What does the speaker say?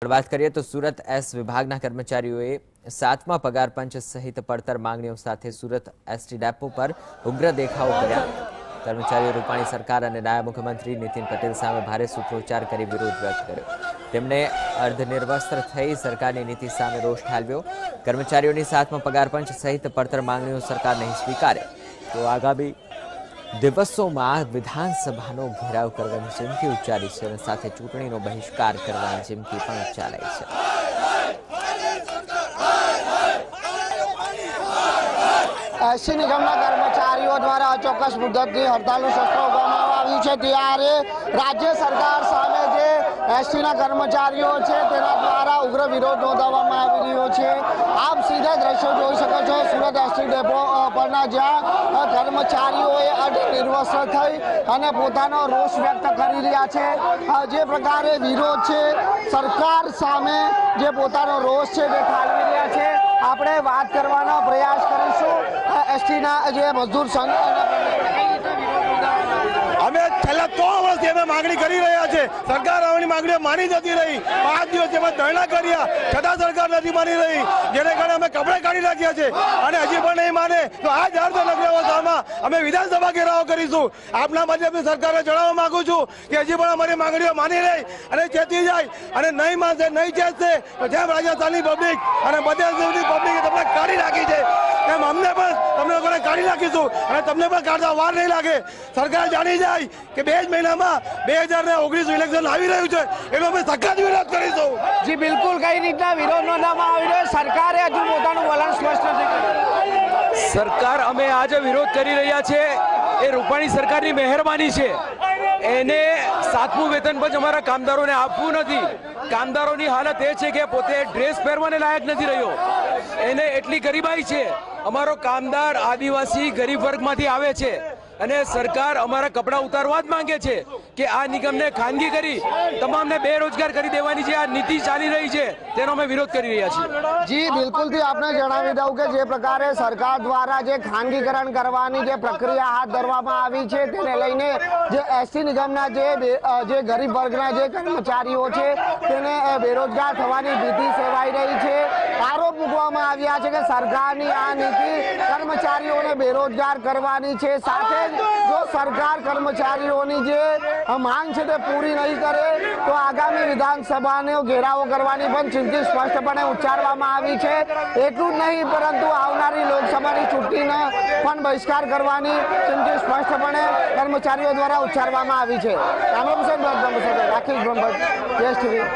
बात करिए तो सूरत एस विभागના કર્મચારીઓએ 7મા પગાર પંચ સહિત પડતર માંગણીઓ સાથે सूरत एसटी डेपो पर उग्र देखाવો કર્યા। કર્મચારીઓ રૂપાણી સરકાર અને નાયબ મુખ્યમંત્રી નીતિન પટેલ સામે ભારે સૂત્રોચ્ચાર કરી વિરોધ વ્યક્ત કર્યો। તેમણે અર્ધનિર્વસ્ત્ર થઈ સરકારની નીતિ સામે રોષ ઠાલવ્યો। કર્મચારીઓની 7મા પગાર પંચ સહિત પડતર માંગણીઓ સરકાર નહીં સ્વીકારે તો આગામી દિવસોમાં વિધાનસભાનો ઘેરાવ કરવાની ચીમકી ઉચ્ચારી છે અને સાથે ચૂંટણીનો બહિષ્કાર કરવાની ચીમકી પણ ઉચ્ચારાઈ છે। एसटी निगमના કર્મચારીઓ દ્વારા અચોક્કસ મુદ્દતની હડતાલનું શસ્ત્ર ઉગામવામાં આવ્યું છે। ત્યારે રાજ્ય સરકાર સામે જે એસટીના કર્મચારીઓ છે તેના દ્વારા ઉગ્ર વિરોધ નોંધાવવામાં આવી રહ્યો છે। આપ સીધા દ્રશ્યો જોઈ શકો છો સુરત એસટી ડેપો પરના, જ્યાં કર્મચારીઓએ અર્ધનિર્વસ્ત્ર થઈ અને પોતાનો રોષ વ્યક્ત કરી રહ્યા છે। જે પ્રકારે વિરોધ છે સરકાર સામે, જે પોતાનો રોષ છે તે ઠાલવી રહ્યા છે। આપણે વાત કરવાનો પ્રયાસ કરીશું એસટીના જે મજદૂર સંઘ અમે છેલ્લા 3 વર્ષથી અમે માંગણી કરી રહ્યા છે। સરકાર અમારી માંગણીઓ માની નથી રહી। 5 દિવસ અમે ધરણા કર્યા છતાં સરકાર નથી માની રહી, જેને કારણે અમે કપડે કાઢી નાખ્યા છે અને હજી પણ નહીં માને તો આ જ અર્ધનગ્ન અવસ્થામાં અમે વિધાનસભા ઘેરાવો કરીશું। આપના માધ્યમથી સરકારને જણાવવા માંગુ છું કે હજી પણ અમારી માંગણીઓ માની રહી અને ચેતી જાય અને નહીં માનશે, નહીં ચેતશે તો જેમ રાજસ્થાનની પબ્લિક અને મધ્ય પબ્લિકે તમને કાઢી નાખી છે તેમ અમને પણ તમને લોકોને કાઢી નાખીશું અને તમને પણ કાઢતા વાર નહીં લાગે। સરકાર જાણી જાય કે 2 જ મહિનામાં 2019 ઇલેક્શન આવી રહ્યું છે, એનો અમે સખત વિરોધ કરીશું। જી બિલકુલ, કઈ રીતના વિરોધ નોંધવામાં આવી રહ્યો? સરકારે હજુ પોતાનું વલણ સ્પષ્ટ નથી કર્યું। સરકાર અમે આજે વિરોધ કરી રહ્યા છે એ રૂપાણી સરકારની મહેરબાની છે। એને 7મું વેતન પંચ અમારા કામદારોને આપવું નથી। કામદારોની હાલત એ છે કે પોતે ડ્રેસ પહેરવાને લાયક નથી રહ્યો, એને એટલી ગરીબાઈ છે। અમારો કામદાર આદિવાસી ગરીબ વર્ગમાંથી આવે છે અને સરકાર અમારા કપડા ઉતારવા જ માંગે છે કે આ નિગમને ખાનગી કરી તમામને બેરોજગાર કરી દેવાની જે આ નીતિ ચાલી રહી છે તેનો અમે વિરોધ કરી રહ્યા છીએ। જી બિલકુલથી આપને જણાવી દઉં કે જે પ્રકારે સરકાર દ્વારા જે ખાનગીકરણ કરવાની જે પ્રક્રિયા હાથ ધરવામાં આવી છે તેને લઈને જે એસટી નિગમના જે ગરીબ વર્ગના જે કર્મચારીઓ છે તેને બેરોજગાર થવાની ભીતિ સેવાઈ રહી છે। આરોપ મૂકવામાં આવ્યા છે કે સરકારની આ નીતિ કર્મચારીઓને બેરોજગાર કરવાની છે। સાથે જો સરકાર કર્મચારીઓની જે માંગ છે તે પૂરી નહીં કરે તો આગામી વિધાનસભાનો ઘેરાવો કરવાની પણ ચીમકી સ્પષ્ટપણે ઉચ્ચારવામાં આવી છે। એટલું જ નહીં પરંતુ આવનારી લોકસભાની ચૂંટણીનો પણ બહિષ્કાર કરવાની ચીમકી સ્પષ્ટપણે કર્મચારીઓ દ્વારા ઉચ્ચારવામાં આવી છે। Rakesh Brahmbhatt, yes TV.